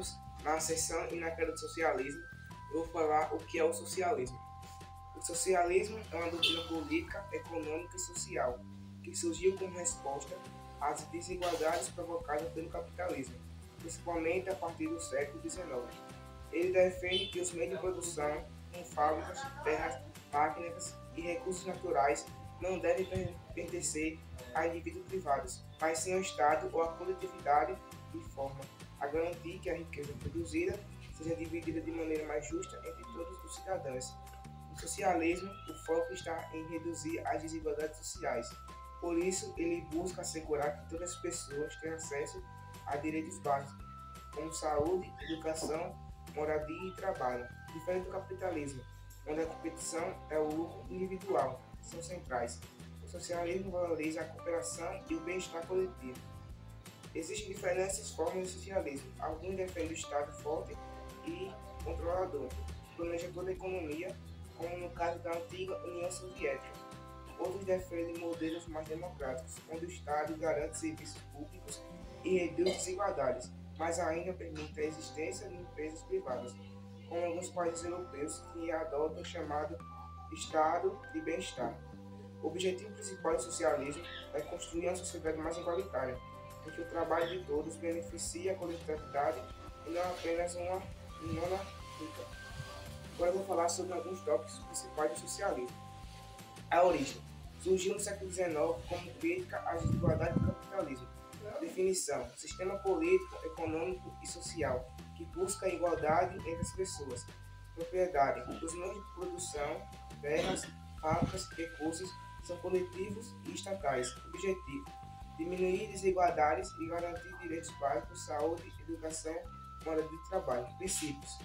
interessados na ascensão e na queda do socialismo, eu vou falar o que é o socialismo. O socialismo é uma doutrina política, econômica e social que surgiu como resposta às desigualdades provocadas pelo capitalismo, principalmente a partir do século XIX. Ele defende que os meios de produção, como fábricas, terras, máquinas e recursos naturais, não devem pertencer a indivíduos privados, mas sim ao Estado ou à coletividade, de forma a garantir que a riqueza produzida seja dividida de maneira mais justa entre todos os cidadãos. No socialismo, o foco está em reduzir as desigualdades sociais. Por isso, ele busca assegurar que todas as pessoas tenham acesso a direitos básicos, como saúde, educação, moradia e trabalho, diferente do capitalismo, onde a competição é o lucro individual, que são centrais. O socialismo valoriza a cooperação e o bem-estar coletivo. Existem diferentes formas de socialismo. Alguns defendem o Estado forte e controlador, que planeja toda a economia, como no caso da antiga União Soviética. Outros defendem modelos mais democráticos, onde o Estado garante serviços públicos e reduz desigualdades, mas ainda permite a existência de empresas privadas, como alguns países europeus que adotam o chamado Estado de Bem-Estar. O objetivo principal do socialismo é construir uma sociedade mais igualitária, em que o trabalho de todos beneficia a coletividade e não apenas uma minoria rica. Agora eu vou falar sobre alguns tópicos principais do socialismo. A origem. Surgiu no século XIX como crítica às desigualdades do capitalismo. Definição: sistema político, econômico e social que busca a igualdade entre as pessoas. Propriedade: os meios de produção, terras, fábricas, recursos são coletivos e estatais. Objetivo: diminuir desigualdades e garantir direitos básicos, saúde, educação, moradia e trabalho. Princípios: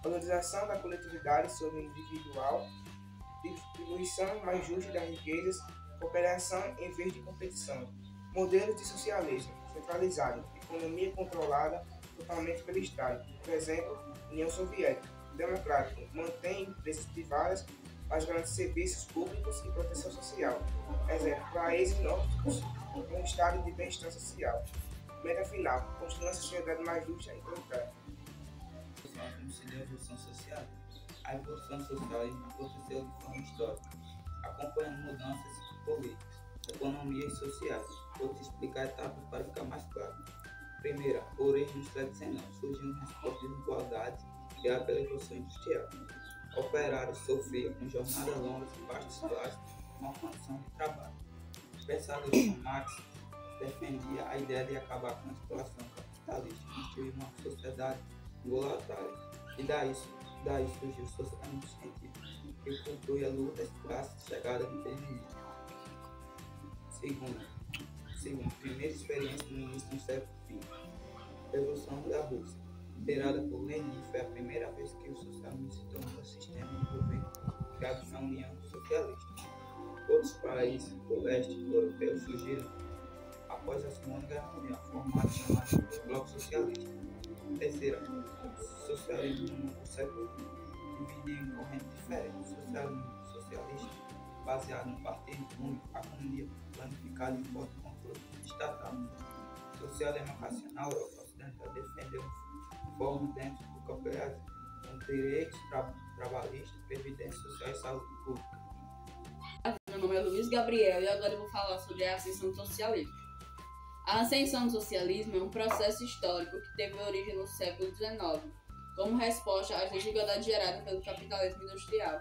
valorização da coletividade sobre o individual, distribuição mais justa das riquezas, cooperação em vez de competição. Modelos de socialismo: centralizado, economia controlada totalmente pelo Estado, por exemplo, União Soviética. Democrático: mantém empresas privadas, mas garante serviços públicos e proteção social. Exemplo: países nórdicos com um estado de bem-estar social. Meta final: construir uma sociedade mais justa e igualitária. Como se deu a evolução social. A evolução social aconteceu de forma histórica, acompanhando mudanças políticas, economia e sociais. Vou te explicar etapas para ficar mais claro. Primeira, origem do século XIX. Surgiu uma resposta de desigualdade criada pela Revolução Industrial. Operários sofriam com jornadas longas e baixos salários, uma condição de trabalho. O pensador como Marx defendia a ideia de acabar com a exploração capitalista e construir uma sociedade igualitária. E daí surgiu o socialismo científico, que conclui a luta das classes, chegada do feminismo. Segundo, primeira experiência no início do século XX. Revolução da Rússia, liderada por Lenin, foi a primeira vez que o socialismo se tornou um sistema de governo criado na União Socialista. Outros países do leste europeu surgiram após a Segunda Guerra Mundial, formato chamado Bloco Socialista. Terceira, socialismo no século XX dividido em correntes diferentes. Socialismo socialista, baseado no partido único, a economia planificada e forte controle estatal. Social-democracia na Europa Ocidental defendeu formas dentro do cooperativismo, com direitos trabalhistas, previdência social e saúde pública. Meu nome é Luiz Gabriel e agora eu vou falar sobre a ascensão do socialismo. A ascensão do socialismo é um processo histórico que teve origem no século XIX, como resposta às desigualdades geradas pelo capitalismo industrial.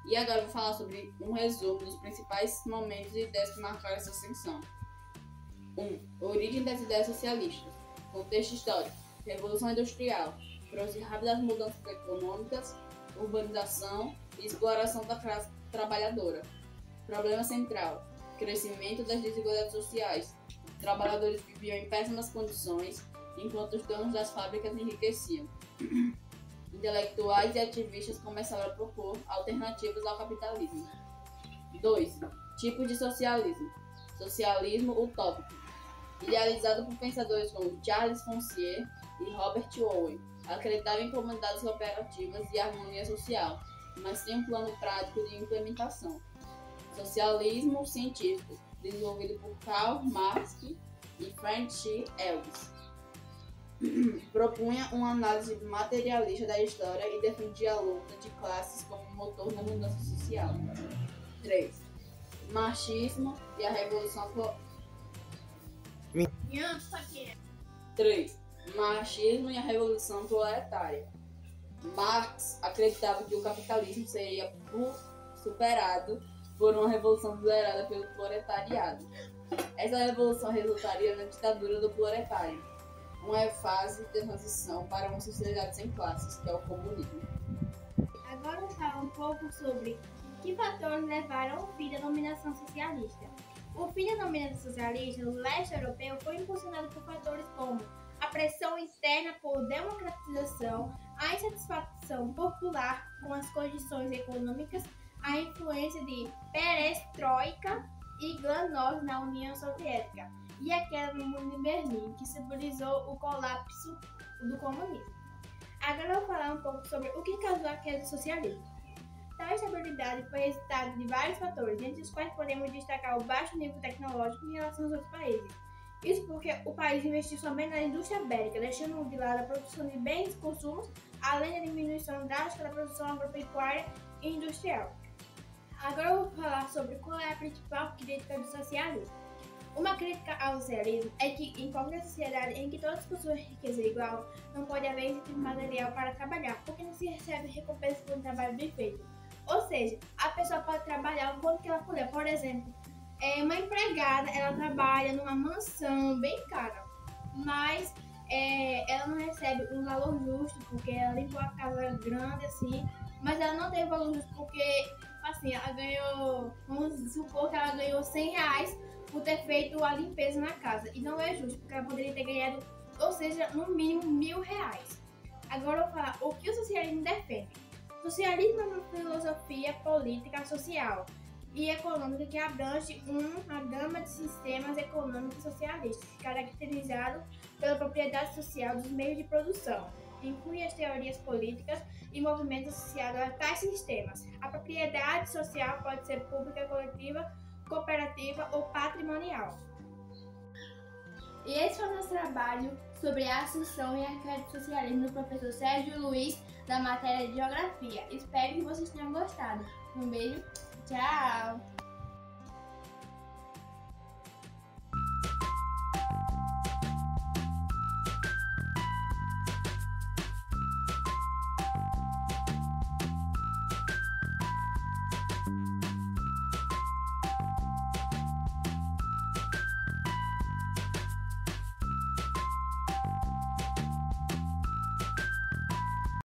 E agora eu vou falar sobre um resumo dos principais momentos e ideias que marcaram essa ascensão. 1. Origem das ideias socialistas. Contexto histórico: Revolução Industrial, trouxe rápidas mudanças econômicas, urbanização e exploração da classe trabalhadora. Problema central: crescimento das desigualdades sociais. Trabalhadores viviam em péssimas condições, enquanto os donos das fábricas enriqueciam. Intelectuais e ativistas começaram a propor alternativas ao capitalismo. 2. Tipos de socialismo. Socialismo utópico, idealizado por pensadores como Charles Fourier e Robert Owen, acreditava em comunidades cooperativas e harmonia social, mas sem um plano prático de implementação. Socialismo científico, desenvolvido por Karl Marx e Friedrich Engels. propunha uma análise materialista da história e defendia a luta de classes como motor da mudança social. 3. Marxismo e a Revolução 3. Marxismo e a Revolução Proletária. Marx acreditava que o capitalismo seria superado por uma revolução liderada pelo proletariado. Essa revolução resultaria na ditadura do proletário, uma fase de transição para uma sociedade sem classes, que é o comunismo. Agora vou falar um pouco sobre que fatores levaram ao fim da dominação socialista. O fim da dominação socialista no leste europeu foi impulsionado por fatores como a pressão interna por democratização, a insatisfação popular com as condições econômicas, a influência de perestroika e glasnost na União Soviética e a queda do Muro de Berlim, que simbolizou o colapso do comunismo. Agora eu vou falar um pouco sobre o que causou a queda do socialismo. Tal estabilidade foi resultado de vários fatores, entre os quais podemos destacar o baixo nível tecnológico em relação aos outros países. Isso porque o país investiu somente na indústria bélica, deixando de lado a produção de bens e consumos, além da diminuição drástica da produção agropecuária e industrial. Agora eu vou falar sobre qual é a principal crítica do socialismo. Uma crítica ao socialismo é que em qualquer sociedade em que todos possuem riqueza igual, não pode haver incentivo material para trabalhar, porque não se recebe recompensa por um trabalho bem feito. Ou seja, a pessoa pode trabalhar o quanto que ela puder. Por exemplo, uma empregada, ela trabalha numa mansão bem cara, mas ela não recebe um valor justo, porque ela limpou a casa grande assim, mas ela não tem valor justo porque, assim, ela ganhou, vamos supor que ela ganhou R$100 por ter feito a limpeza na casa, e não é justo, porque ela poderia ter ganhado, ou seja, no mínimo R$1.000. Agora eu vou falar o que o socialismo defende. O socialismo é uma filosofia política, social e econômica que abrange uma gama de sistemas econômicos socialistas, caracterizado pela propriedade social dos meios de produção. Inclui as teorias políticas e movimentos associados a tais sistemas. A propriedade social pode ser pública, coletiva, cooperativa ou patrimonial. E esse foi o nosso trabalho sobre a ascensão e a queda do socialismo do professor Sérgio Luiz, da matéria de Geografia. Espero que vocês tenham gostado. Um beijo, tchau!